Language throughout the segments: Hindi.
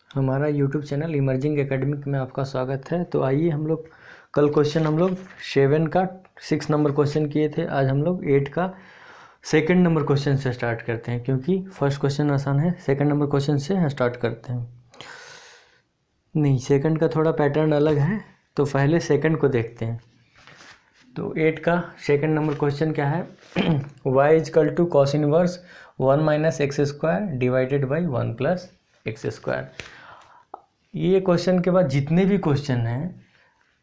हमारा यूट्यूब चैनल इमर्जिंग एकेडमिक में आपका स्वागत है। तो आइए हम लोग कल क्वेश्चन हम लोग 7 का 6 नंबर क्वेश्चन किए थे। आज हम लोग 8 का सेकंड नंबर क्वेश्चन से स्टार्ट करते हैं, क्योंकि फर्स्ट क्वेश्चन आसान है। सेकंड नंबर क्वेश्चन से स्टार्ट करते हैं। नहीं, सेकंड का थोड़ा पैटर्न अलग है, तो पहले सेकंड को देखते हैं। तो 8 का सेकंड नंबर क्वेश्चन क्या है? y is equal to cos inverse 1 minus x square divided by 1 plus x square. ये क्वेश्चन के बाद जितने भी क्वेश्चन हैं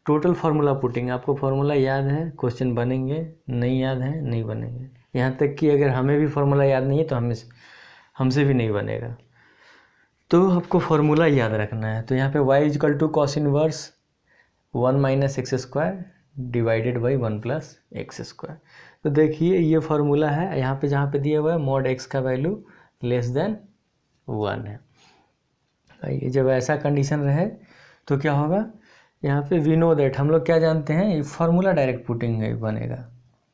टोटल फार्मूला पुटिंग। आपको फार्मूला याद है, क्वेश्चन बनेंगे, नहीं याद है नहीं बनेंगे। यहाँ तक कि अगर हमें भी फार्मूला याद नहीं है तो हमसे भी नहीं बनेगा। तो आपको फार्मूला याद रखना है। तो यहाँ पे y is equal to cos inverse 1 minus x square divided by 1 plus x square. तो देखिए ये फार्मूला है। यहाँ पे जहाँ पे दिया हुआ है मॉड x का वैल्यू लेस देन 1 है। ये जब ऐसा कंडीशन रहे तो क्या होगा? यहाँ पे वी नो दैट, हम लोग क्या जानते हैं, ये फार्मूला डायरेक्ट पुटिंग बनेगा।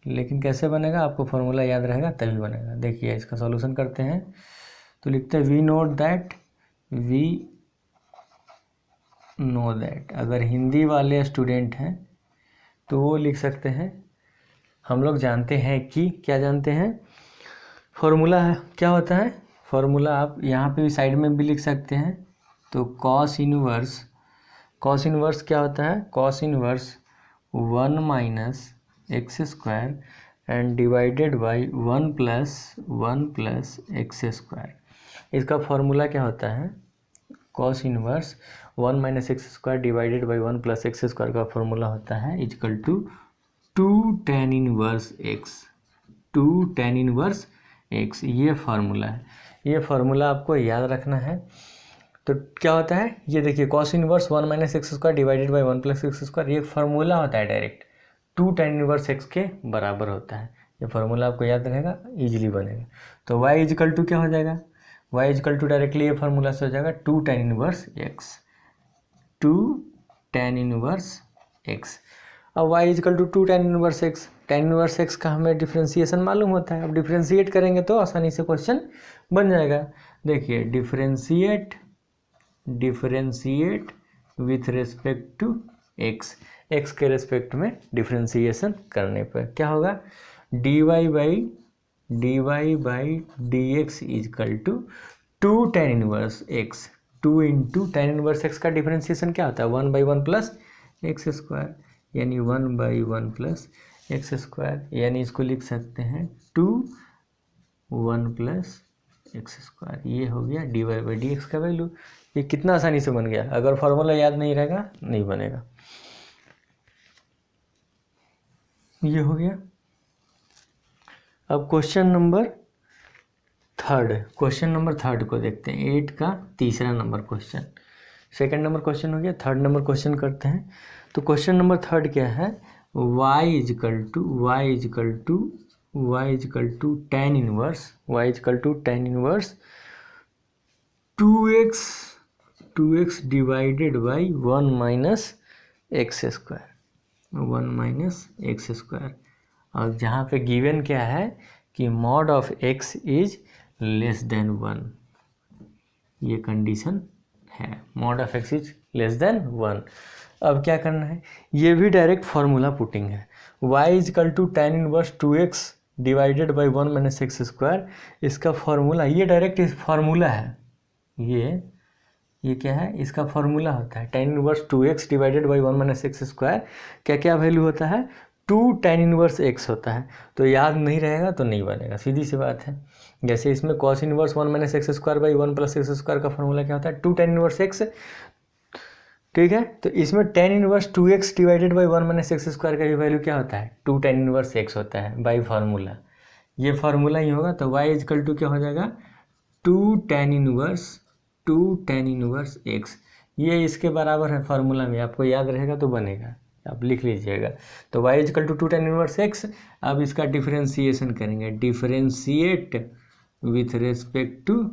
लेकिन कैसे बनेगा? आपको फार्मूला याद रहेगा तभी बनेगा। देखिए इसका सॉल्यूशन करते हैं। तो लिखते हैं वी नो दैट। अगर हिंदी वाले स्टूडेंट हैं तो वो लिख सकते हैं हम लोग जानते हैं कि, क्या जानते हैं? फार्मूला है, क्या होता है फार्मूला? आप यहाँ पे भी साइड में भी लिख सकते हैं। तो कॉस इनवर्स क्या होता है? Cos inverse 1 minus x square and divided by 1 plus x square. इसका फार्मूला क्या होता है? Cos inverse 1 minus x square divided by 1 plus x square का फार्मूला होता है is equal to 2 tan inverse x. ये फार्मूला है। ये फार्मूला आपको याद रखना है। तो क्या होता है ये देखिए, cos inverse 1 minus x square divided by 1 plus x square. ये फार्मूला होता है डायरेक्ट 2 tan इनवर्स एक्स के बराबर होता है। ये फार्मूला आपको याद रहेगा, इजीली बनेगा। तो y इजकल टू क्या हो जाएगा? y इजकल टू डायरेक्टली ये फार्मूला से हो जाएगा 2 tan इनवर्स एक्स। अब y is equal to 2 tan inverse x. tan inverse x का हमें डिफ्रेंसिएशन मालूम होता है। अब डिफ्रेंशिएट करेंगे तो आसानी से क्वेश्चन बन जाएगा। देखिए differentiate with respect to x के रेस्पेक्ट में डिफ्रेंशिएशन करने पर क्या होगा? dy by dx is equal to 2 tan inverse x. 2 into tan inverse x का डिफ्रेंशिएशन क्या होता है? 1 बाई 1 प्लस एक्स स्क्वायर, यानी 1 बाई 1 प्लस एक्स स्क्वायर, यानी इसको लिख सकते हैं 2 1 प्लस एक्स स्क्वायर। ये हो गया dy बाई dx का वैल्यू। ये कितना आसानी से बन गया। अगर फार्मूला याद नहीं रहेगा नहीं बनेगा। ये हो गया। अब क्वेश्चन नंबर थर्ड को देखते हैं। 8 का तीसरा number question. Second number question हो गया, थर्ड नंबर क्वेश्चन करते हैं। तो क्वेश्चन नंबर थर्ड क्या है? y is equal to tan inverse 2x divided by 1 minus x square. और जहाँ पे गिवन क्या है कि mod of x is less than 1। ये कंडीशन है, mod of x is less than 1। अब क्या करना है? ये भी डायरेक्ट फार्मूला पुटिंग है। y is equal to tan inverse 2x divided by 1 minus x square. इसका फार्मूला, ये डायरेक्ट फार्मूला है। ये क्या है? इसका फार्मूला होता है tan inverse 2x divided by 1 minus x square. क्या वैल्यू होता है? 2 tan इनवर्स x होता है। तो याद नहीं रहेगा तो नहीं बनेगा, सीधी सी बात है। जैसे इसमें cos inverse 1 minus x square by 1 plus x square का फार्मूला क्या होता है? 2 tan इनवर्स x। ठीक है, तो इसमें tan inverse 2x divided by 1 minus x square का भी वैल्यू क्या होता है? 2 tan इनवर्स x होता है बाई फार्मूला। ये फार्मूला ही होगा। तो y इजकल टू क्या हो जाएगा? 2 tan इनवर्स x। ये इसके बराबर है फार्मूला में, आपको याद रहेगा तो बनेगा, आप लिख लीजिएगा। तो y is equal to 2 tan inverse x। अब इसका डिफरेंशिएशन करेंगे, differentiate with respect to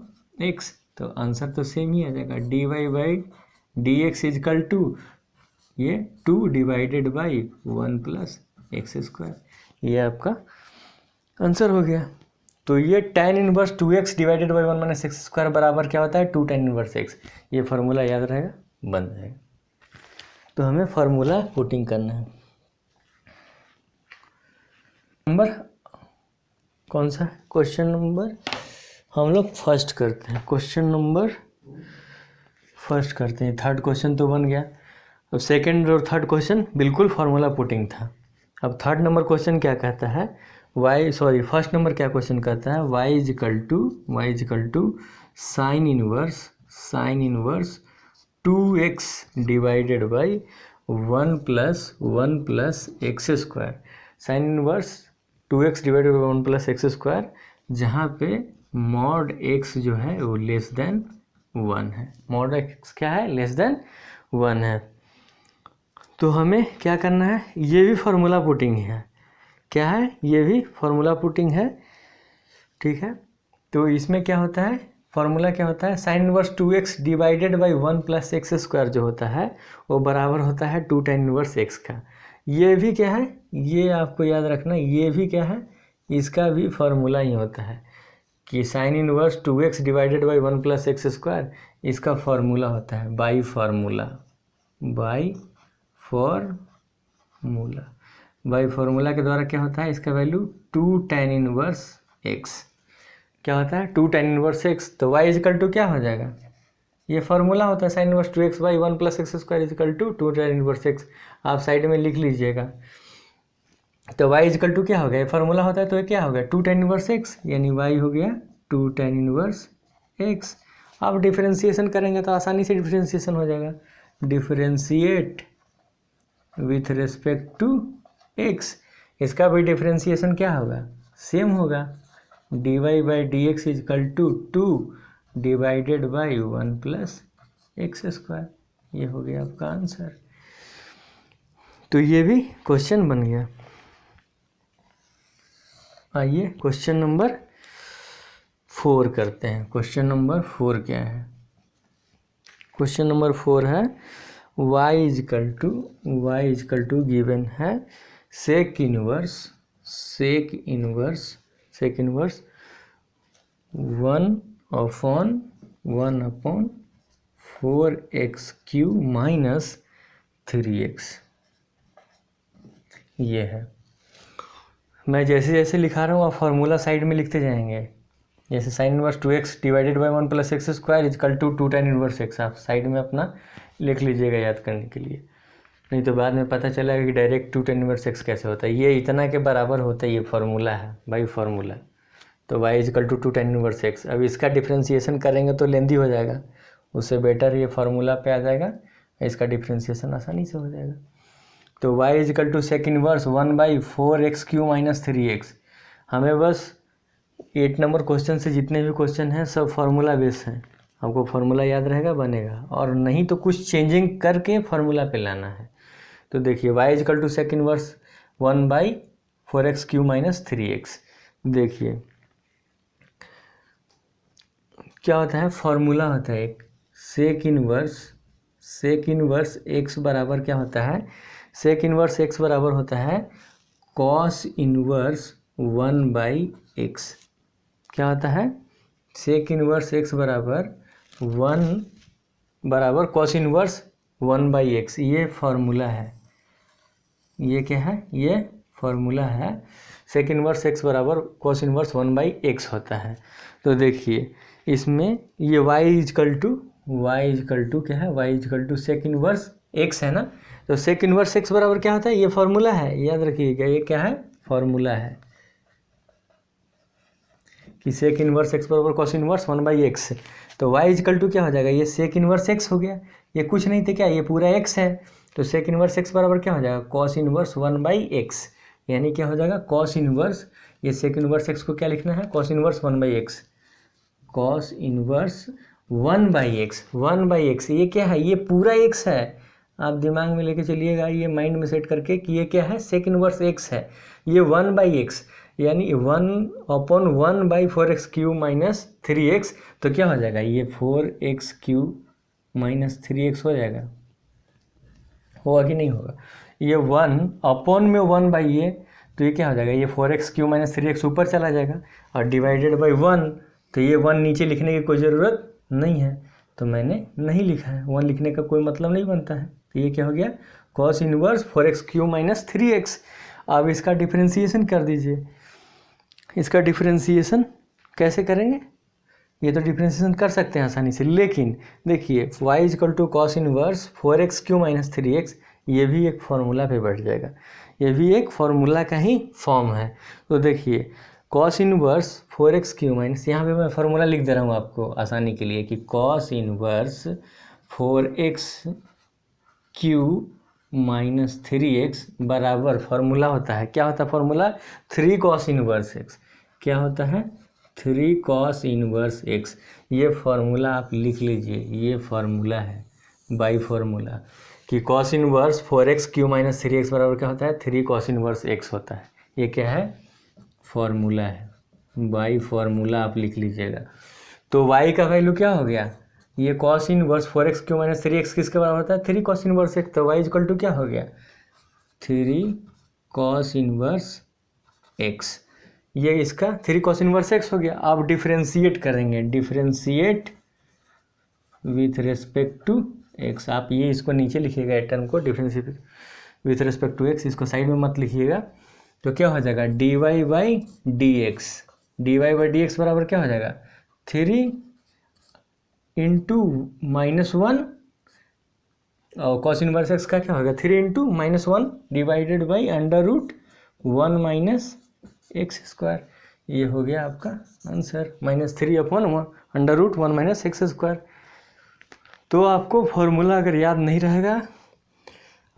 x। तो आंसर तो सेम ही आ जाएगा, dy by dx is equal to ये 2 divided by 1 plus x square. ये आपका आंसर हो गया। तो ये tan inverse 2x divided by 1 minus x square बराबर क्या होता है 2 tan इनवर्स x। ये फार्मूला याद रहेगा, बन जाएगा। तो हमें फार्मूला पुटिंग करना है। नंबर कौन सा है? क्वेश्चन नंबर हम लोग फर्स्ट करते हैं। क्वेश्चन नंबर फर्स्ट करते हैं। थर्ड क्वेश्चन तो बन गया। अब सेकंड और थर्ड क्वेश्चन बिल्कुल फार्मूला पुटिंग था। अब थर्ड नंबर क्वेश्चन क्या कहता है, फर्स्ट नंबर क्या क्वेश्चन कहता है, y is equal to sine inverse 2x divided by 1 plus x square. Sine inverse 2x divided by 1 plus x square, जहाँ पे मॉड x जो है वो लेस देन 1 है। मॉड x क्या है? लेस देन 1 है। तो हमें क्या करना है, ये भी फार्मूला पुटिंग है। क्या है? ये भी फार्मूला पुटिंग है, ठीक है। तो इसमें क्या होता है, फार्मूला क्या होता है, sine inverse 2x divided by 1 plus x square जो होता है वो बराबर होता है 2 tan इनवर्स x का। ये भी क्या है, ये आपको याद रखना, ये भी क्या है, इसका भी फार्मूला ही होता है कि sign inverse 2x divided by 1 plus x square, इसका फार्मूला होता है बाई फार्मूला के द्वारा क्या होता है, इसका वैल्यू 2 tan इनवर्स x क्या होता है 2 tan इनवर्स x। तो y इजिकल टू क्या हो जाएगा, ये फार्मूला होता है sine inverse 2x by 1 plus x square is equal to 2 tan inverse x। आप साइड में लिख लीजिएगा। तो y इजिकल टू क्या हो गया, ये फार्मूला होता है तो ये क्या हो गया 2 tan इनवर्स x, यानी y हो गया 2 tan इनवर्स x। आप डिफरेंशिएशन करेंगे तो आसानी से डिफरेंशिएशन हो जाएगा। Differentiate with respect to x, इसका भी डिफरेंशिएशन क्या होगा, सेम होगा। dy by d x is equal to 2 divided by 1 plus x square. ये हो गया आपका आंसर। तो ये भी क्वेश्चन बन गया। आइए क्वेश्चन नंबर 4 करते हैं। क्वेश्चन नंबर 4 क्या है, क्वेश्चन नंबर 4 है y इजकल टू गिवन है सेक इनवर्स 1/4x³ माइनस 3x। ये है। मैं जैसे जैसे लिखा रहा हूँ आप फार्मूला साइड में लिखते जाएंगे। जैसे sine inverse 2x divided by 1 plus x square is equal to 2 tan inverse x, आप साइड में अपना लिख लीजिएगा याद करने के लिए। नहीं तो बाद में पता चलेगा कि डायरेक्ट 2 tan इनवर्स x कैसे होता है। ये इतना के बराबर होता है, ये फार्मूला है बाई फार्मूला। तो y is equal to 2 tan inverse x। अब इसका डिफ्रेंशिएशन करेंगे तो लेंदी हो जाएगा, उससे बेटर ये फार्मूला पे आ जाएगा, इसका डिफ्रेंशिएशन आसानी से हो जाएगा। तो y is equal to sec inverse 1/4x³ minus 3x। हमें बस 8 नंबर क्वेश्चन से जितने भी क्वेश्चन हैं सब फार्मूला बेस हैं। आपको फार्मूला याद रहेगा, बनेगा, और नहीं तो कुछ चेंजिंग करके फार्मूला पे लाना है। तो देखिए y is equal to sec inverse 1/4x³ minus 3x। देखिए क्या होता है, फार्मूला होता है एक सेक इनवर्स x बराबर क्या होता है, सेक इनवर्स x बराबर होता है कॉस इनवर्स 1/x। क्या होता है, सेक इनवर्स x बराबर कॉस इनवर्स 1/x। ये फार्मूला है, ये क्या है, ये फार्मूला है। सेक इनवर्स x बराबर कॉस इनवर्स 1/x होता है। तो देखिए इसमें ये y इजकल टू क्या है, y is equal to sec inverse x है ना। तो सेक इनवर्स x बराबर क्या होता है, ये फार्मूला है, याद रखिएगा। ये क्या है, फार्मूला है कि सेक इनवर्स x बराबर कॉस इनवर्स 1/x। तो y इजकल टू क्या हो जाएगा, ये सेक इनवर्स x हो गया, ये कुछ नहीं थे क्या, ये पूरा x है। तो सेक इनवर्स x बराबर क्या हो जाएगा, कॉस इनवर्स 1/x, यानी क्या हो जाएगा कॉस इनवर्स, ये सेक इनवर्स x को क्या लिखना है, cos inverse 1/x, cos inverse 1/x। ये क्या है, ये पूरा x है। आप दिमाग में लेके चलिएगा, ये माइंड में सेट करके कि ये क्या है, सेक इनवर्स x है, ये 1/x, यानी 1/4x³ माइनस 3x। तो क्या हो जाएगा, ये 4x³ माइनस 3x हो जाएगा, होगा कि नहीं होगा। ये 1 में 1/a, तो ये क्या हो जाएगा, ये 4x³ माइनस 3x ऊपर चला जाएगा और डिवाइडेड बाई 1, तो ये 1 नीचे लिखने की कोई ज़रूरत नहीं है, तो मैंने नहीं लिखा है, 1 लिखने का कोई मतलब नहीं बनता है। तो ये क्या हो गया, cos inverse 4x³ minus 3x। अब इसका डिफ्रेंसीसन कर दीजिए। इसका डिफ्रेंसीसन कैसे करेंगे, ये तो डिफ्रेंसीसन कर सकते हैं आसानी से, लेकिन देखिए y equal to cos inverse 4x³ minus 3x, ये भी एक फार्मूला पे बैठ जाएगा, ये भी एक फार्मूला का ही फॉर्म है। तो देखिए कॉस इनवर्स 4x³ माइनस, यहाँ पे मैं फार्मूला लिख दे रहा हूँ आपको आसानी के लिए कि cos inverse 4x³ minus 3x बराबर फार्मूला होता है, क्या होता है फार्मूला, 3 cos इनवर्स x। क्या होता है, 3 cos इनवर्स x। ये फार्मूला आप लिख लीजिए, ये फार्मूला है बाई फार्मूला कि cos inverse 4x³ minus 3x बराबर क्या होता है, 3 cos इनवर्स x होता है। ये क्या है, फार्मूला है, बाई फार्मूला आप लिख लीजिएगा। तो y का वैल्यू क्या हो गया, ये cos inverse 4x³ minus 3x किसके बराबर होता है, 3 cos इनवर्स x। तो y इक्वल टू क्या हो गया, 3 cos इनवर्स x। ये इसका 3 cos इनवर्स x हो गया। अब डिफ्रेंशिएट करेंगे, differentiate with respect to x। आप ये इसको नीचे लिखिएगा, टर्म को differentiate with respect to x, इसको साइड में मत लिखिएगा। तो क्या हो जाएगा, dy बाई डी एक्स बराबर क्या हो जाएगा, 3 इंटू -1 और cos इनवर्स x का क्या होगा, 3 into -1 divided by √1 minus x²। ये हो गया आपका आंसर, -3/1 √1 माइनस x²। तो आपको फॉर्मूला अगर याद नहीं रहेगा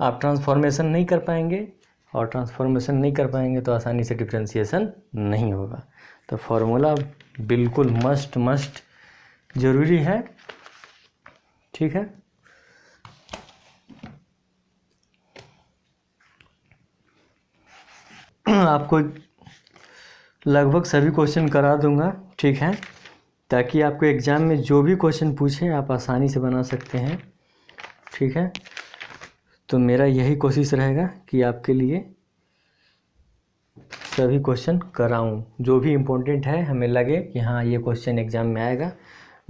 आप ट्रांसफॉर्मेशन नहीं कर पाएंगे, और ट्रांसफॉर्मेशन नहीं कर पाएंगे तो आसानी से डिफ्रेंशिएशन नहीं होगा। तो फार्मूला बिल्कुल मस्ट ज़रूरी है, ठीक है। आपको लगभग सभी क्वेश्चन करा दूंगा, ठीक है, ताकि आपको एग्ज़ाम में जो भी क्वेश्चन पूछे आप आसानी से बना सकते हैं, ठीक है। तो मेरा यही कोशिश रहेगा कि आपके लिए सभी क्वेश्चन कराऊं, जो भी इम्पोर्टेंट है, हमें लगे कि हाँ ये क्वेश्चन एग्ज़ाम में आएगा,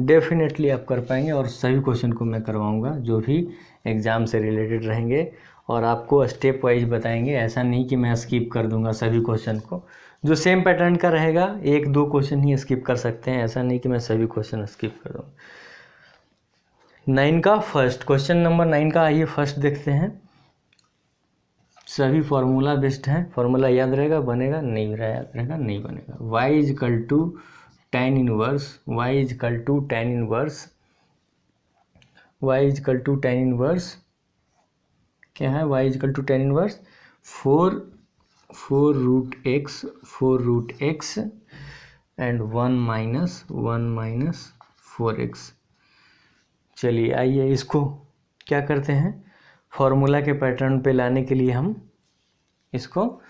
डेफिनेटली आप कर पाएंगे। और सभी क्वेश्चन को मैं करवाऊंगा जो भी एग्ज़ाम से रिलेटेड रहेंगे, और आपको स्टेप वाइज बताएंगे। ऐसा नहीं कि मैं स्किप कर दूंगा सभी क्वेश्चन को, जो सेम पैटर्न का रहेगा 1-2 क्वेश्चन ही स्किप कर सकते हैं, ऐसा नहीं कि मैं सभी क्वेश्चन स्किप कर दूँगा। 9 का फर्स्ट क्वेश्चन, नंबर 9 का आइए फर्स्ट देखते हैं। सभी फार्मूला बेस्ड हैं, फार्मूला याद रहेगा, बनेगा नहीं याद रहेगा नहीं बनेगा। y equal to tan inverse, y equal to tan inverse, y equal to tan inverse क्या है, y equal to tan inverse 4 root x and 1 minus 4x। चलिए आइए इसको क्या करते हैं, फॉर्मूला के पैटर्न पे लाने के लिए हम इसको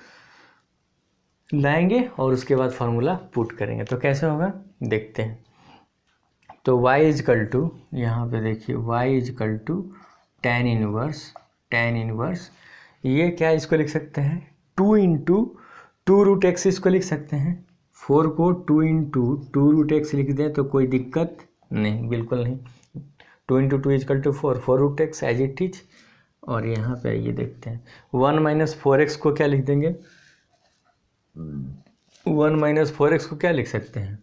लाएंगे और उसके बाद फार्मूला पुट करेंगे। तो कैसे होगा देखते हैं। तो y इक्वल टू, यहाँ पे देखिए y equal to tan inverse, ये क्या इसको लिख सकते हैं 2 इंटू 2 रूट एक्स इसको लिख सकते हैं। 4 को 2 इंटू 2 रूट एक्स लिख दें तो कोई दिक्कत नहीं, बिल्कुल नहीं। 2 into 2 equal to 4 root x as it is. और यहाँ पे आइए देखते हैं 1 माइनस 4x को क्या लिख देंगे, 1 माइनस 4x को क्या लिख सकते हैं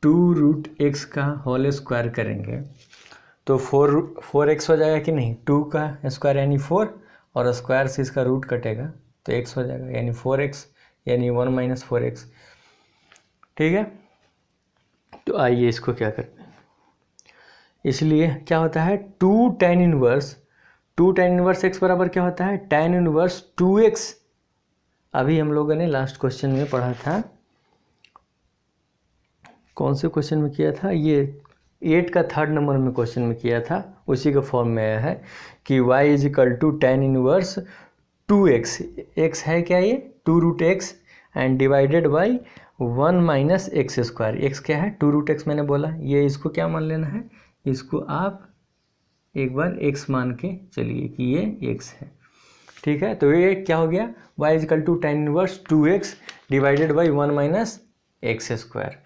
2 रूट एक्स का होल स्क्वायर करेंगे तो 4x हो जाएगा कि नहीं, 2 का स्क्वायर यानी 4 और स्क्वायर से इसका रूट कटेगा तो x हो जाएगा, यानी 4x यानी 1 माइनस 4x, ठीक है। तो आइए इसको क्या करते हैं, इसलिए क्या होता है 2 tan इनवर्स x बराबर क्या होता है tan इनवर्स 2x। अभी हम लोगों ने लास्ट क्वेश्चन में पढ़ा था, कौन से क्वेश्चन में किया था, ये 8 का 3rd नंबर में क्वेश्चन में किया था, उसी का फॉर्म में आया है कि y is equal to tan inverse 2x, x है क्या ये 2 root x and divided by 1 minus x square. X क्या है 2 रूट एक्स मैंने बोला, ये इसको क्या मान लेना है, इसको आप एक बार x मान के चलिए कि ये x है। ठीक है, तो ये क्या हो गया, y is equal to tan inverse 2x divided by 1 minus x square.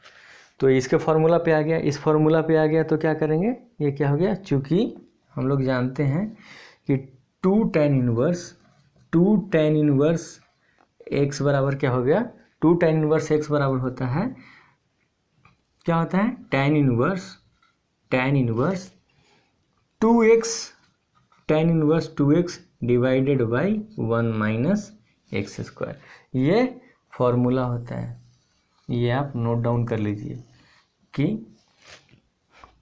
तो इसके फार्मूला पे आ गया, इस फार्मूला पे आ गया तो क्या करेंगे, ये क्या हो गया, चूँकि हम लोग जानते हैं कि 2 tan इनवर्स x बराबर क्या हो गया, 2 tan इनवर्स x बराबर होता है, क्या होता है, tan inverse 2x divided by 1 minus x square, ये फॉर्मूला होता है। ये आप नोट डाउन कर लीजिए कि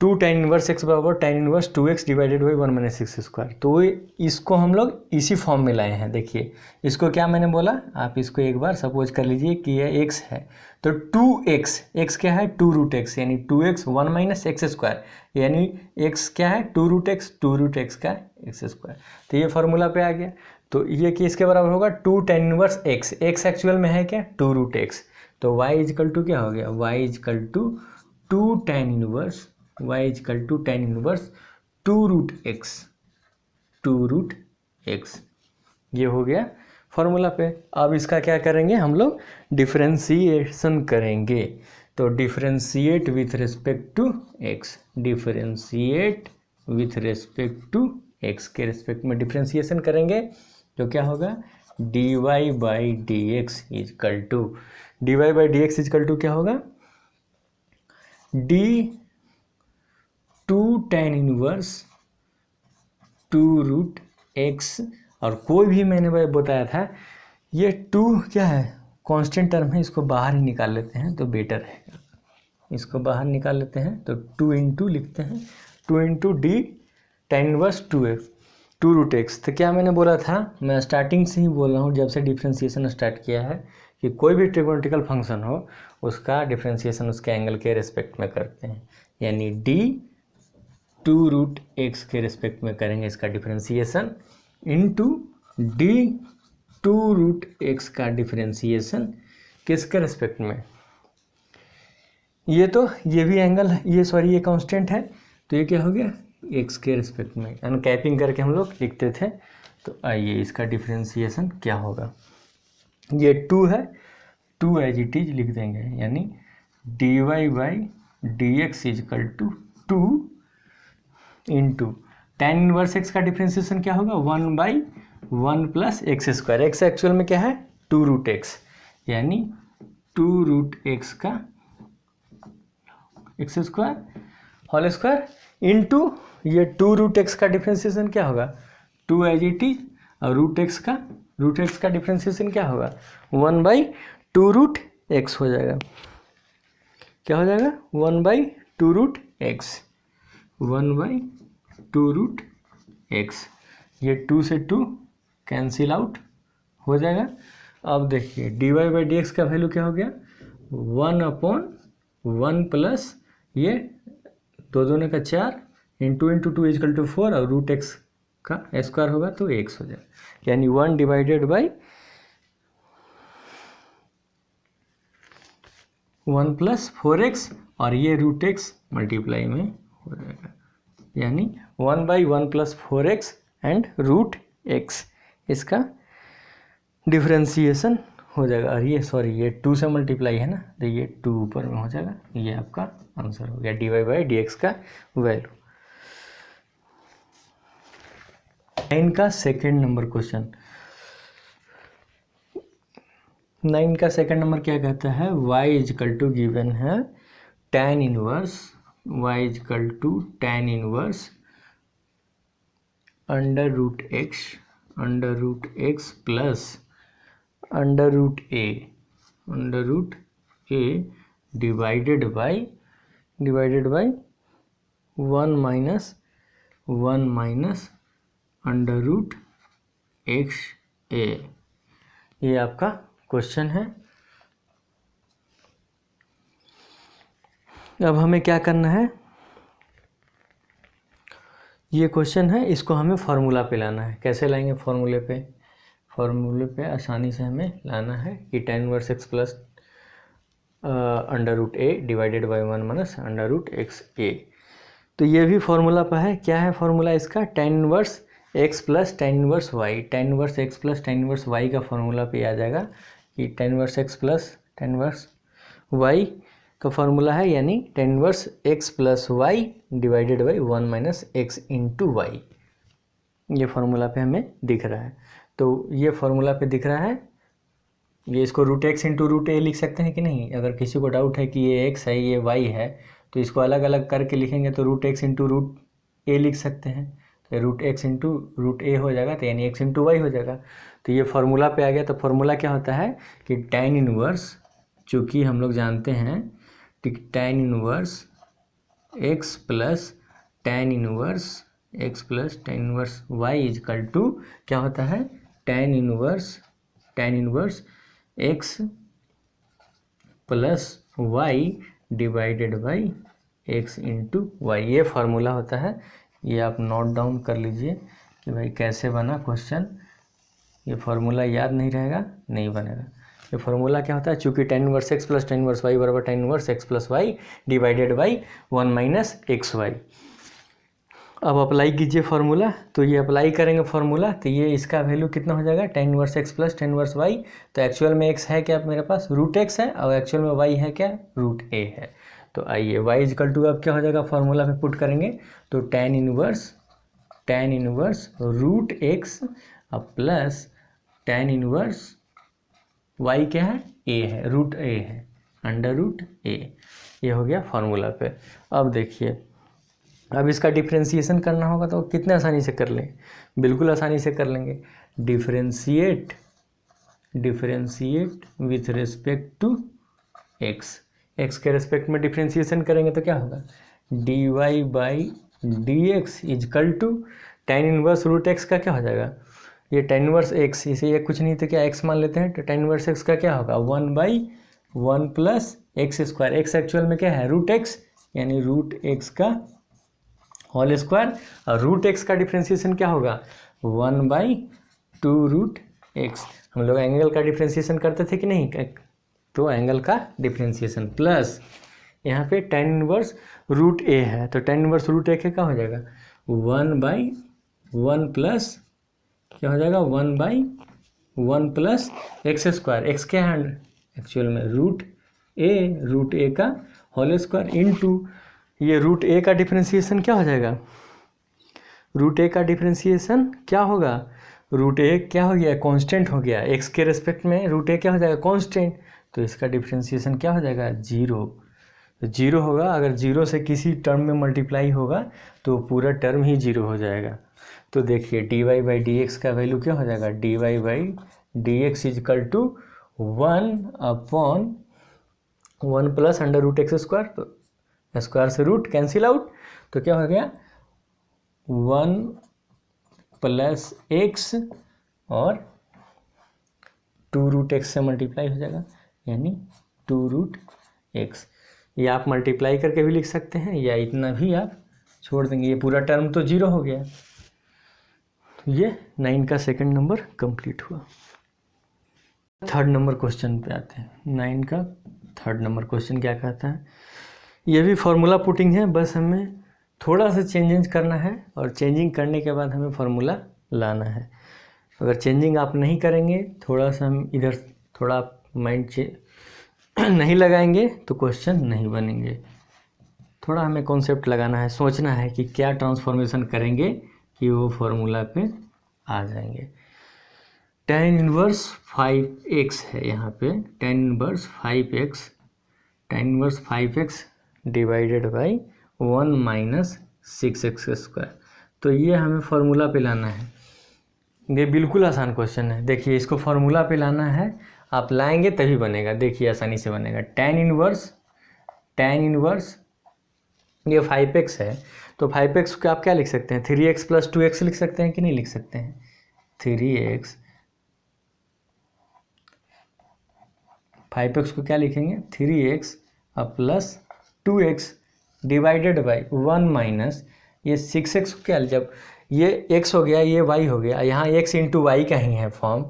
2 tan इनवर्स x बराबर tan inverse 2x divided by 1 minus x square. तो इसको हम लोग इसी फॉर्म में लाए हैं। देखिए इसको क्या मैंने बोला, आप इसको एक बार सपोज कर लीजिए कि ये x है, तो 2x क्या है, 2√x यानी 2x 1 माइनस एक्स स्क्वायर, यानी x क्या है, 2√x का एक्स स्क्वायर। तो ये फार्मूला पे आ गया, तो ये कि इसके बराबर होगा 2 tan इनवर्स x एक्चुअल में है क्या, 2√x। तो y इजकल टू क्या हो गया, y is equal to 2 tan inverse 2√x, ये हो गया फॉर्मूला पे। अब इसका क्या करेंगे हम लोग, डिफरेंशिएशन करेंगे। तो differentiate with respect to x के रिस्पेक्ट में डिफरेंशिएशन करेंगे तो क्या होगा, dy by d x is equal to क्या होगा, d 2 tan इनवर्स 2√x, और कोई भी मैंने बताया था ये 2 क्या है, कांस्टेंट टर्म है, इसको बाहर ही निकाल लेते हैं तो बेटर है, इसको बाहर निकाल लेते हैं तो 2 इंटू लिखते हैं, 2 into D tan inverse 2√x। तो क्या मैंने बोला था, मैं स्टार्टिंग से ही बोल रहा हूँ, जब से डिफ्रेंशिएशन स्टार्ट किया है, कि कोई भी ट्रिगोनोमेट्रिकल फंक्शन हो उसका डिफ्रेंशिएशन उसके एंगल के रिस्पेक्ट में करते हैं, यानी d 2√x के रिस्पेक्ट में करेंगे इसका डिफ्रेंशिएशन, इंटू d 2√x का डिफ्रेंशिएशन किसके रिस्पेक्ट में, ये तो ये भी एंगल है, ये कांस्टेंट है, तो ये क्या हो गया, x के रिस्पेक्ट में, अनकैपिंग करके हम लोग लिखते थे। तो आइए इसका डिफ्रेंशिएशन क्या होगा, ये 2 है, 2 एज इट इज लिख देंगे, यानी dy by d x is equal to 2 into tan inverse x का डिफ्रेंशिएशन क्या होगा, 1/1 plus x square, x actual में क्या है, 2√x, यानी 2√x का x square whole square into ये 2√x का डिफ्रेंशिएशन क्या होगा, 2 एज इट इज, और √x का डिफ्रेंशिएशन क्या होगा, 1/2√x हो जाएगा, क्या हो जाएगा, 1/2√x, 1/2√x, ये 2 से 2 कैंसिल आउट हो जाएगा। अब देखिए dy बाई डी एक्स का वैल्यू क्या हो गया, 1/1 प्लस ये 2 दूने का 4 इंटू 2 इजकल टू 4, और √x का स्क्वायर होगा तो x हो जाएगा, यानी 1 डिवाइडेड बाई 1 प्लस 4x, और ये √x मल्टीप्लाई में हो जाएगा, यानी 1/1 प्लस 4x एंड √x, इसका डिफ्रेंशिएशन हो जाएगा। और ये 2 से मल्टीप्लाई है ना, तो ये 2 ऊपर में हो जाएगा, ये आपका आंसर हो गया dy बाई डी एक्स का वैल्यू। 9 का सेकेंड नंबर क्वेश्चन, 9 का सेकेंड नंबर क्या कहता है, y इजकल टू गिवन है tan inverse under root x plus under root a divided by 1 minus under root x a, ये आपका क्वेश्चन है। अब हमें क्या करना है, ये क्वेश्चन है, इसको हमें फार्मूला पे लाना है। कैसे लाएंगे, फार्मूले पे आसानी से हमें लाना है कि tan inverse x plus under root a divided by 1 minus under root x a। तो ये भी फार्मूला पर है, क्या है फार्मूला इसका, tan inverse x plus tan inverse y, tan inverse x plus tan inverse y का फॉर्मूला पे आ जाएगा कि tan inverse x plus tan inverse y का फॉर्मूला है, यानी tan inverse x plus y divided by one minus x into y. ये फार्मूला पे हमें दिख रहा है, तो ये फार्मूला पे दिख रहा है। ये इसको रूट एक्स इंटू रूट ए लिख सकते हैं कि नहीं? अगर किसी को डाउट है कि ये एक्स है ये वाई है तो इसको अलग अलग करके लिखेंगे तो रूट एक्स इंटू रूट ए लिख सकते हैं, तो रूट एक्स इंटू रूट ए हो जाएगा, तो यानी एक्स इंटू वाई हो जाएगा। तो ये फार्मूला पे आ गया। तो फार्मूला क्या होता है कि tan इनवर्स, चूँकि हम लोग जानते हैं कि tan inverse x plus tan inverse x plus tan inverse y equal to क्या होता है tan inverse x plus y divided by x into y. ये फार्मूला होता है। ये आप नोट डाउन कर लीजिए कि भाई कैसे बना क्वेश्चन। ये फार्मूला याद नहीं रहेगा, नहीं बनेगा। ये फार्मूला क्या होता है, चूँकि tan inverse x plus tan inverse y बराबर tan inverse x plus y divided by one minus x y. अब अप्लाई कीजिए फार्मूला, तो ये अप्लाई करेंगे फार्मूला तो ये इसका वैल्यू कितना हो जाएगा tan inverse x plus tan inverse y. तो एक्चुअल में एक्स है क्या मेरे पास, रूट एक्स है, और एक्चुअल में वाई है क्या, रूट ए है। तो आइए वाई इजकल टू अब क्या हो जाएगा, फार्मूला में पुट करेंगे तो tan इनवर्स रूट एक्स अब प्लस tan इनवर्स वाई क्या है, ए है, रूट ए है, अंडर रूट ए। ये हो गया फार्मूला पे। अब देखिए, अब इसका डिफ्रेंशिएशन करना होगा तो कितने आसानी से कर लें, बिल्कुल आसानी से कर लेंगे। Differentiate with respect to x के रिस्पेक्ट में डिफ्रेंशिएशन करेंगे तो क्या होगा, d y by d x is equal to tan inverse root x का क्या हो जाएगा, ये tan इनवर्स एक्स, इसे ये कुछ नहीं तो क्या एक्स मान लेते हैं, तो tan इनवर्स एक्स का क्या होगा, one by one plus x square. X actual में क्या है, रूट एक्स, यानी रूट एक्स का होल स्क्वायर, और रूट एक्स का डिफ्रेंशिएशन क्या होगा, one by two root x. हम लोग एंगल का डिफ्रेंशिएशन करते थे कि नहीं, तो एंगल का डिफ्रेंशिएशन प्लस यहाँ पे tan इनवर्स रूट ए है, तो tan इनवर्स रूट ए क्या हो जाएगा, वन बाई वन प्लस क्या हो जाएगा, one by one plus x square. X क्या है एक्चुअल में, रूट ए का होल स्क्वायर इनटू ये रूट ए का डिफ्रेंशिएशन क्या हो जाएगा, रूट ए का डिफ्रेंशिएशन क्या होगा, रूट ए क्या हो गया, कांस्टेंट हो गया, एक्स के रिस्पेक्ट में रूट ए क्या हो जाएगा, कांस्टेंट, तो इसका डिफ्रेंशिएशन क्या हो जाएगा, जीरो होगा। अगर जीरो से किसी टर्म में मल्टीप्लाई होगा तो पूरा टर्म ही जीरो हो जाएगा। तो देखिए d y by d x का वैल्यू क्या हो जाएगा, d y by d x is equal to one upon one plus under root x square, तो स्क्वायर से रूट कैंसिल आउट, तो क्या हो गया, वन प्लस एक्स और टू रूट एक्स से मल्टीप्लाई हो जाएगा, यानी टू रूट एक्स। ये आप मल्टीप्लाई करके भी लिख सकते हैं या इतना भी आप छोड़ देंगे, ये पूरा टर्म तो जीरो हो गया। ये 9 का सेकंड नंबर कंप्लीट हुआ। थर्ड नंबर क्वेश्चन पे आते हैं। 9 का थर्ड नंबर क्वेश्चन क्या कहता है, ये भी फार्मूला पुटिंग है, बस हमें थोड़ा सा चेंजिंग करना है और चेंजिंग करने के बाद हमें फार्मूला लाना है। अगर चेंजिंग आप नहीं करेंगे, थोड़ा सा हम इधर थोड़ा माइंड नहीं लगाएंगे तो क्वेश्चन नहीं बनेंगे। थोड़ा हमें कॉन्सेप्ट लगाना है, सोचना है कि क्या ट्रांसफॉर्मेशन करेंगे कि वो फार्मूला पे आ जाएंगे। tan इनवर्स 5x है यहाँ पे, tan inverse 5x divided by 1 minus 6x square. तो ये हमें फार्मूला पे लाना है। ये बिल्कुल आसान क्वेश्चन है। देखिए इसको फार्मूला पे लाना है, आप लाएंगे तभी बनेगा। देखिए आसानी से बनेगा। tan इनवर्स ये 5x है, तो 5x को आप क्या लिख सकते हैं, 3x प्लस 2x लिख सकते हैं कि नहीं लिख सकते हैं, 3x 5x को क्या लिखेंगे, 3x अब plus 2x divided by 1 minus ये 6x को क्या, जब ये x हो गया ये y हो गया, यहाँ x इंटू वाई का ही है फॉर्म,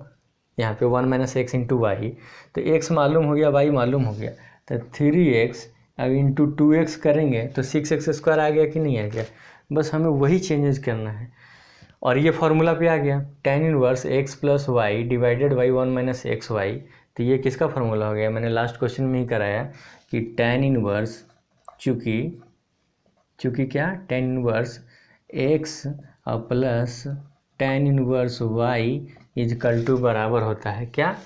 यहाँ पे 1 माइनस एक्स इंटू वाई, तो x मालूम हो गया y मालूम हो गया, तो 3x अब इंटू 2x करेंगे तो 6x स्क्वायर आ गया कि नहीं आ गया। बस हमें वही चेंजेस करना है और ये फॉर्मूला पे आ गया tan inverse x plus y divided by 1 minus x y. तो ये किसका फॉर्मूला हो गया, मैंने लास्ट क्वेश्चन में ही कराया कि tan इनवर्स चूँकि क्या tan inverse x plus tan inverse y is equal to बराबर होता है क्या,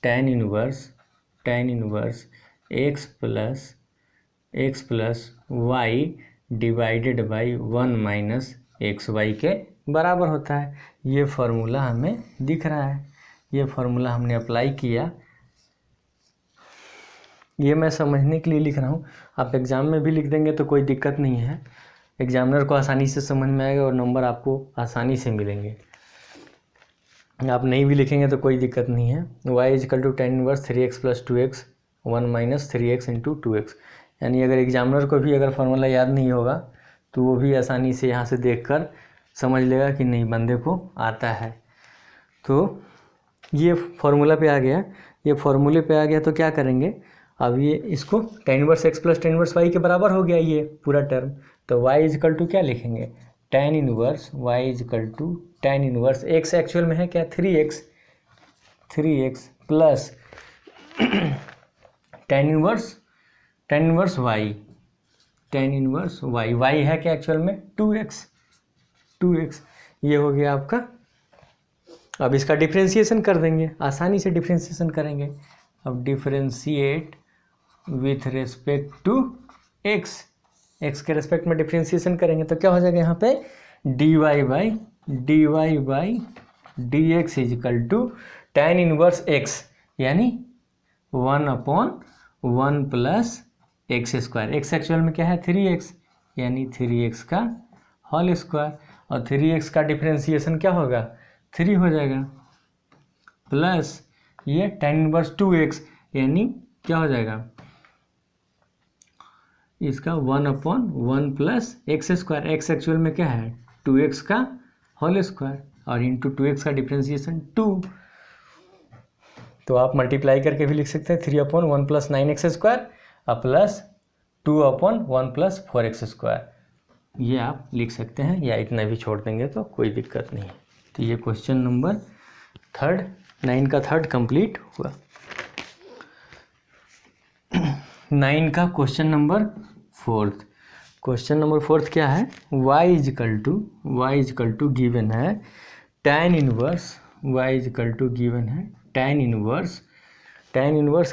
tan inverse x plus y divided by 1 minus x y के बराबर होता है। ये फार्मूला हमें दिख रहा है, ये फार्मूला हमने अप्लाई किया। ये मैं समझने के लिए लिख रहा हूँ, आप एग्ज़ाम में भी लिख देंगे तो कोई दिक्कत नहीं है, एग्जामिनर को आसानी से समझ में आएगा और नंबर आपको आसानी से मिलेंगे। आप नहीं भी लिखेंगे तो कोई दिक्कत नहीं है। y is equal to tan inverse 3x plus 2x 1 minus 3x into 2x, यानी अगर एग्जामिनर को भी अगर फार्मूला याद नहीं होगा तो वो भी आसानी से यहाँ से देखकर समझ लेगा कि नहीं बंदे को आता है। तो ये फार्मूला पे आ गया, ये फार्मूले पे आ गया तो क्या करेंगे, अब ये इसको tan inverse x plus tan inverse y के बराबर हो गया ये पूरा टर्म। तो y इजकल टू क्या लिखेंगे, tan inverse y is equal to tan inverse x actual में है क्या 3x plus tan inverse y है क्या एक्चुअल में 2x, ये हो गया आपका। अब इसका डिफ्रेंशिएशन कर देंगे, आसानी से डिफ्रेंशिएशन करेंगे। अब differentiate with respect to x के रिस्पेक्ट में डिफ्रेंशिएशन करेंगे तो क्या हो जाएगा यहाँ पे dy by dx is equal to tan inverse x यानी 1/1 plus x square. X actual में क्या है 3x, यानी 3x का होल स्क्वायर, और 3x का डिफ्रेंशिएशन क्या होगा 3 हो जाएगा, प्लस ये tan इनवर्स 2x यानी क्या हो जाएगा इसका 1/1 plus x square. X actual में क्या है 2x का होल स्क्वायर और इंटू 2x का डिफ्रेंशिएशन 2। तो आप मल्टीप्लाई करके भी लिख सकते हैं 3/1 प्लस 9x स्क्वायर और प्लस 2/1 प्लस 4x स्क्वायर, ये आप लिख सकते हैं, या इतना भी छोड़ देंगे तो कोई दिक्कत नहीं है। तो ये क्वेश्चन नंबर 9 का थर्ड कंप्लीट हुआ। 9 का question number 4th। Question number 4th क्या है, y इजकल टू गिवन है tan inverse, y is equal to given है tan इनवर्स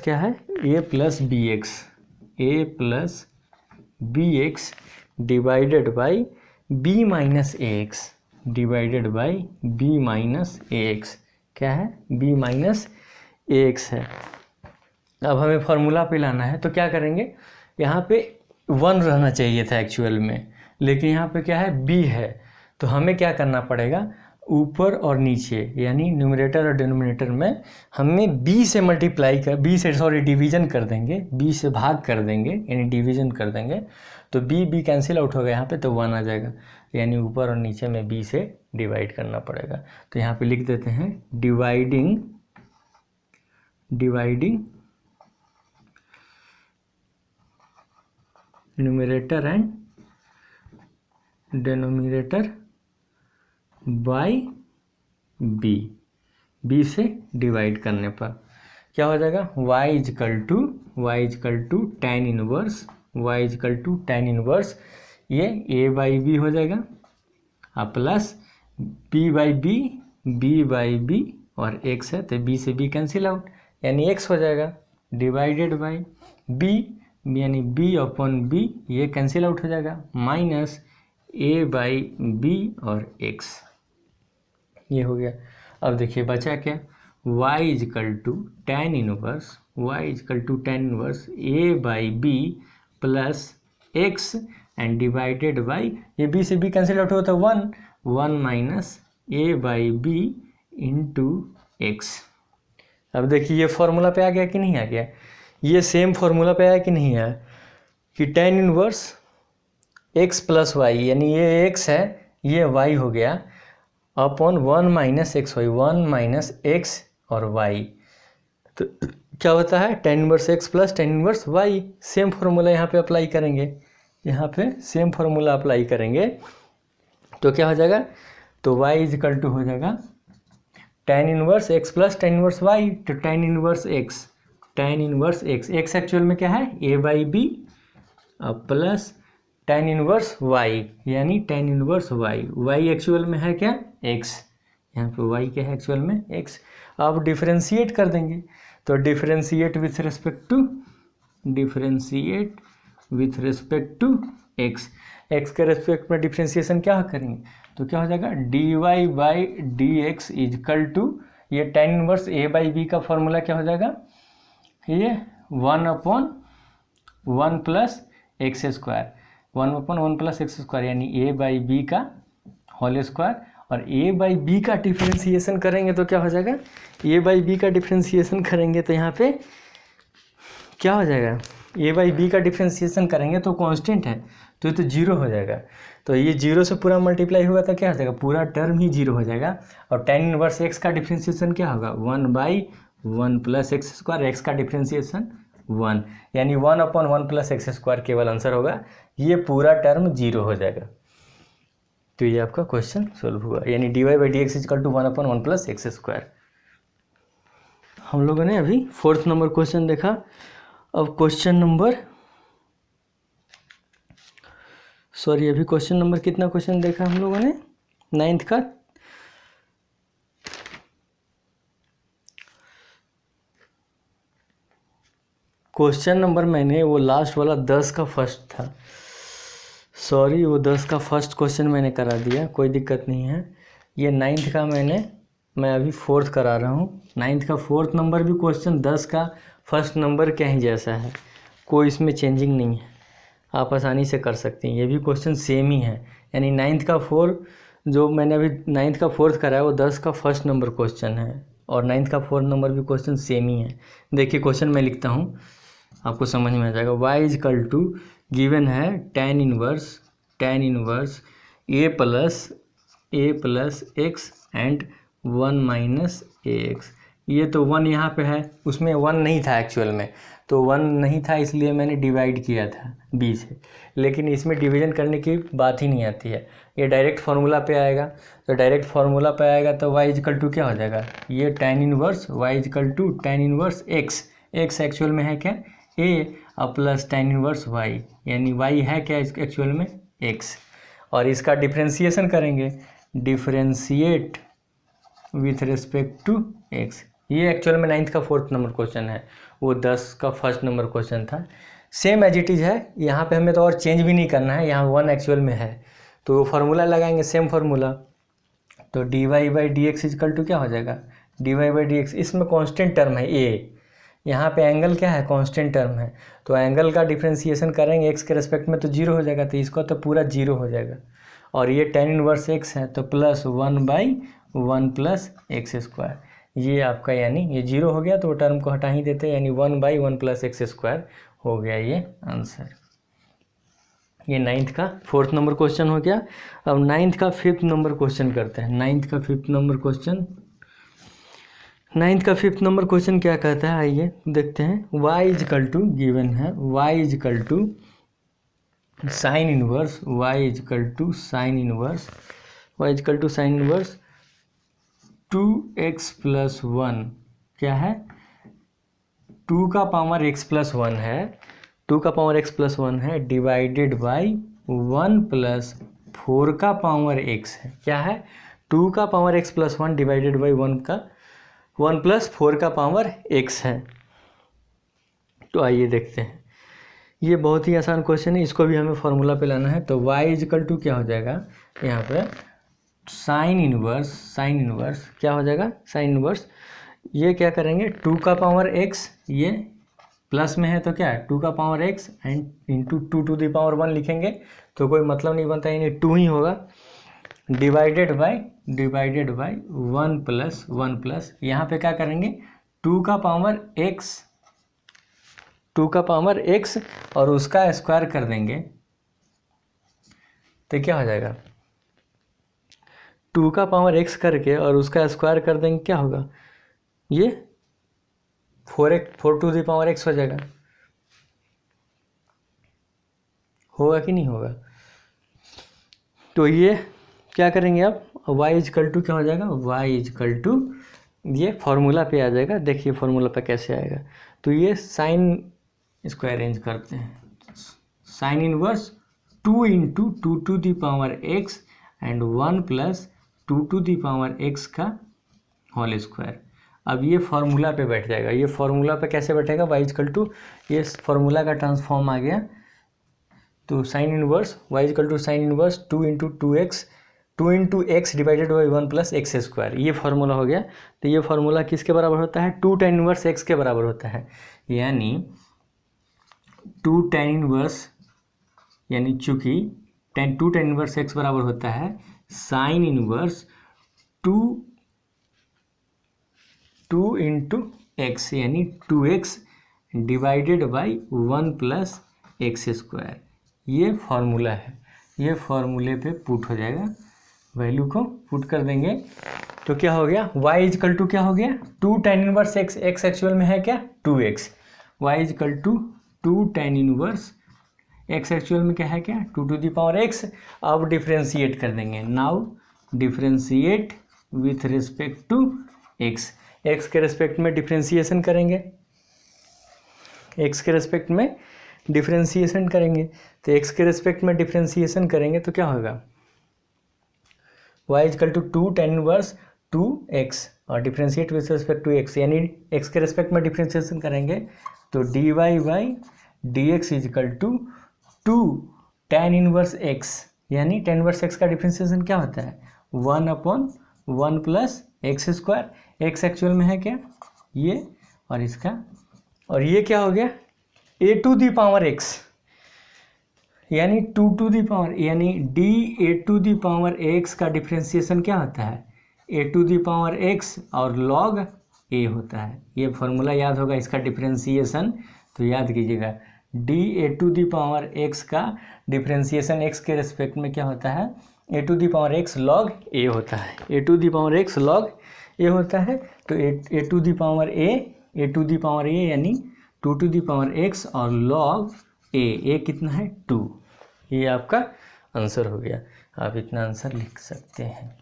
क्या है a plus bx divided by b minus ax, क्या है b माइनस ax है। अब हमें फार्मूला पे लाना है तो क्या करेंगे, यहाँ पे 1 रहना चाहिए था एक्चुअल में, लेकिन यहाँ पे क्या है b है, तो हमें क्या करना पड़ेगा ऊपर और नीचे यानी न्यूमरेटर और डिनोमिनेटर में हमें b से डिवीजन कर देंगे, b से भाग कर देंगे यानी डिवीजन कर देंगे, तो b कैंसिल आउट होगा यहाँ पे तो 1 आ जाएगा, यानी ऊपर और नीचे में b से डिवाइड करना पड़ेगा। तो यहाँ पे लिख देते हैं dividing numerator and denominator by b से डिवाइड करने पर क्या हो जाएगा y is equal to tan inverse ये a बाई b हो जाएगा प्लस b बाई b और x है तो b से b कैंसिल आउट यानी x हो जाएगा, डिवाइडेड बाई b यानी b/b ये कैंसिल आउट हो जाएगा, माइनस a बाई b और x, ये हो गया। अब देखिए बचा क्या y is equal to tan inverse a by b plus x and divided by ये b से b कैंसिल आउट होता है 1 minus a by b into x। अब देखिए ये फॉर्मूला पे आ गया कि नहीं आ गया, ये सेम फॉर्मूला पे आया कि नहीं आया कि tan inverse x plus y यानी ये x है ये y हो गया upon 1 minus x y, 1 minus x और y, तो क्या होता है tan inverse x plus tan inverse y। Same formula यहाँ पे अप्लाई करेंगे, तो क्या हो जाएगा तो y इज इक्वल टू हो जाएगा tan inverse x plus tan inverse y, तो tan inverse x, x actual में क्या है a/b plus tan inverse y यानी tan इनवर्स y एक्चुअल में है क्या x, यहाँ पे y क्या है एक्चुअल में x। अब डिफरेंशिएट कर देंगे, तो differentiate with respect to x के रेस्पेक्ट में डिफरेंशिएशन क्या करेंगे, तो क्या हो जाएगा dy/dx इजकल टू, ये tan इनवर्स a/b का फॉर्मूला क्या हो जाएगा, ये 1/1 plus x square, 1/1 plus x square यानी a/b का होल स्क्वायर। और a/b का डिफरेंशिएशन करेंगे तो क्या हो जाएगा, a/b का डिफरेंशिएशन करेंगे तो यहाँ पे क्या हो जाएगा, a/b का डिफरेंशिएशन करेंगे तो कांस्टेंट है तो ये तो जीरो हो जाएगा, तो ये जीरो से पूरा मल्टीप्लाई होगा तो क्या हो जाएगा, पूरा टर्म ही जीरो हो जाएगा। और tan इनवर्स x का डिफरेंशिएशन क्या होगा 1/1 प्लस एक्स स्क्वायर, x का डिफरेंशिएशन 1 यानी 1/1 प्लस एक्स स्क्वायर केवल आंसर होगा, ये पूरा टर्म जीरो हो जाएगा। तो ये आपका क्वेश्चन सोल्व हुआ, यानी dy/dx equal to 1/1 plus x square. हम लोगों ने अभी 4th नंबर क्वेश्चन देखा। अब क्वेश्चन नंबर अभी क्वेश्चन नंबर कितना क्वेश्चन देखा हम लोगों ने, 9th का। क्वेश्चन नंबर मैंने वो लास्ट वाला 10 का फर्स्ट था, वो 10 का फर्स्ट क्वेश्चन मैंने करा दिया, कोई दिक्कत नहीं है। ये 9th का मैं अभी 4th करा रहा हूँ। 9th का 4th नंबर भी क्वेश्चन 10 का फर्स्ट नंबर क्या ही जैसा है, कोई इसमें चेंजिंग नहीं है, आप आसानी से कर सकते हैं। ये भी क्वेश्चन सेम ही है, यानी 9th का 4 जो मैंने अभी 9th का 4th करा है वो 10 का फर्स्ट नंबर क्वेश्चन है, और 9th का 4th नंबर भी क्वेश्चन सेम ही है। देखिए क्वेश्चन मैं लिखता हूँ, आपको समझ में आ जाएगा। y इजकल टू गिवन है tan inverse a plus x and 1 minus ax। ये तो 1 यहाँ पे है, उसमें 1 नहीं था एक्चुअल में, तो 1 नहीं था इसलिए मैंने डिवाइड किया था b से, लेकिन इसमें डिवीजन करने की बात ही नहीं आती है, ये डायरेक्ट फार्मूला पे आएगा। तो डायरेक्ट फार्मूला पे आएगा तो y इजकल टू क्या हो जाएगा, ये tan inverse y is equal to tan inverse x actual में है क्या a plus tan inverse y, यानी y है क्या एक्चुअल में x। और इसका डिफरेंशिएशन करेंगे, differentiate with respect to x। ये एक्चुअल में 9th का 4th नंबर क्वेश्चन है, वो 10 का फर्स्ट नंबर क्वेश्चन था। सेम एज इट इज़ है, यहाँ पे हमें तो और चेंज भी नहीं करना है, यहाँ 1 एक्चुअल में है तो फार्मूला लगाएंगे सेम फार्मूला। तो dy/dx इजकल टू क्या हो जाएगा, dy/dx, इसमें कांस्टेंट टर्म है a, यहाँ पे एंगल क्या है कांस्टेंट टर्म है, तो एंगल का डिफरेंशिएशन करेंगे x के रेस्पेक्ट में तो जीरो हो जाएगा, तो इसका तो पूरा जीरो हो जाएगा। और ये tan इनवर्स x है तो प्लस 1/1 प्लस एक्स स्क्वायर, ये आपका यानी ये जीरो हो गया तो टर्म को हटा ही देते, यानी 1/1 प्लस एक्स स्क्वायर हो गया ये आंसर। ये 9th का 4th नंबर क्वेश्चन हो गया। अब 9th का 5th नंबर क्वेश्चन करते हैं। 9th का 5th नंबर क्वेश्चन क्या कहता है, आइए देखते हैं। y इजकल टू गिवन है, y is equal to sine inverse, y is equal to sine inverse 2x plus 1 क्या है, 2 का पावर x प्लस 1 है, 2 का पावर x प्लस 1 है, डिवाइडेड बाई 1 प्लस 4 का पावर x है, क्या है 2 का power x plus 1 divided by 1 plus 4 का पावर x है। तो आइए देखते हैं, ये बहुत ही आसान क्वेश्चन है, इसको भी हमें फॉर्मूला पे लाना है। तो y इजकल टू क्या हो जाएगा, यहाँ पे साइन इनवर्स क्या हो जाएगा, साइन इनवर्स, ये क्या करेंगे 2 का पावर x, ये प्लस में है तो क्या है 2 का power x and into 2 to the power 1 लिखेंगे तो कोई मतलब नहीं बनता, यानी 2 ही होगा, डिवाइडेड बाई 1 प्लस यहाँ पे क्या करेंगे 2 का पावर x और उसका स्क्वायर कर देंगे तो क्या हो जाएगा 2 का पावर x करके और उसका स्क्वायर कर देंगे, क्या होगा ये 4 टू द पावर x हो जाएगा, होगा कि नहीं होगा। तो ये क्या करेंगे y इजकल टू क्या हो जाएगा, y इजकल टू ये फॉर्मूला पे आ जाएगा। देखिए फॉर्मूला पे कैसे आएगा, तो ये साइन, इसको अरेंज करते हैं, sine inverse 2 into 2 to the power x and 1 plus 2 to the power x का होल स्क्वायर। अब ये फॉर्मूला पे बैठ जाएगा। ये फॉर्मूला पे कैसे बैठेगा, y इजकल टू ये फॉर्मूला का ट्रांसफॉर्म आ गया, तो sine inverse y is equal to sine inverse 2 into 2 into x divided by 1 plus x square, ये फार्मूला हो गया। तो ये फार्मूला किसके बराबर होता है, 2 tan इनवर्स x के बराबर होता है, यानी 2 tan इनवर्स, यानी चूँकि 2 tan इनवर्स x बराबर होता है साइन इनवर्स 2 इंटू एक्स, यानी 2x divided by 1 plus x square. ये फार्मूला है, ये फार्मूले पे पुट हो जाएगा, वैल्यू को पुट कर देंगे तो क्या हो गया, y इजकल टू क्या हो गया 2 tan inverse x, x actual में है क्या 2x, y is equal to 2 tan inverse x actual में क्या है क्या 2 टू दी पावर x। अब डिफ्रेंशिएट कर देंगे, now differentiate with respect to x, x के रिस्पेक्ट में डिफ्रेंशिएशन करेंगे, x के रिस्पेक्ट में डिफ्रेंशिएशन करेंगे, तो x के रिस्पेक्ट में डिफ्रेंशिएशन करेंगे तो क्या होगा, y is equal to 2 tan inverse 2x और differentiate with respect to x, यानी x के रिस्पेक्ट में डिफ्रेंशिएशन करेंगे तो dy by dx is equal to 2 tan inverse x, यानी tan इनवर्स x का डिफ्रेंशिएशन क्या होता है 1/1 plus x square, x actual में है क्या ये और इसका, और ये क्या हो गया a to the power x, यानी 2 टू दी पावर, यानी a to the power x का डिफ्रेंशिएशन क्या होता है a to the power x और log a होता है। ये फार्मूला याद होगा इसका डिफ्रेंशिएशन, तो याद कीजिएगा a to the power x का डिफ्रेंशिएशन x के रिस्पेक्ट में क्या होता है a to the power x log a होता है, a to the power x log a होता है। तो a to the power a यानी 2 टू दी पावर x और log a कितना है 2, ये आपका आंसर हो गया। आप इतना आंसर लिख सकते हैं।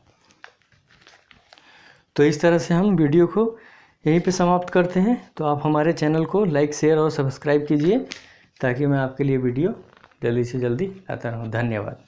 तो इस तरह से हम वीडियो को यहीं पे समाप्त करते हैं। तो आप हमारे चैनल को लाइक शेयर और सब्सक्राइब कीजिए ताकि मैं आपके लिए वीडियो जल्दी से जल्दी लाता रहूँ। धन्यवाद।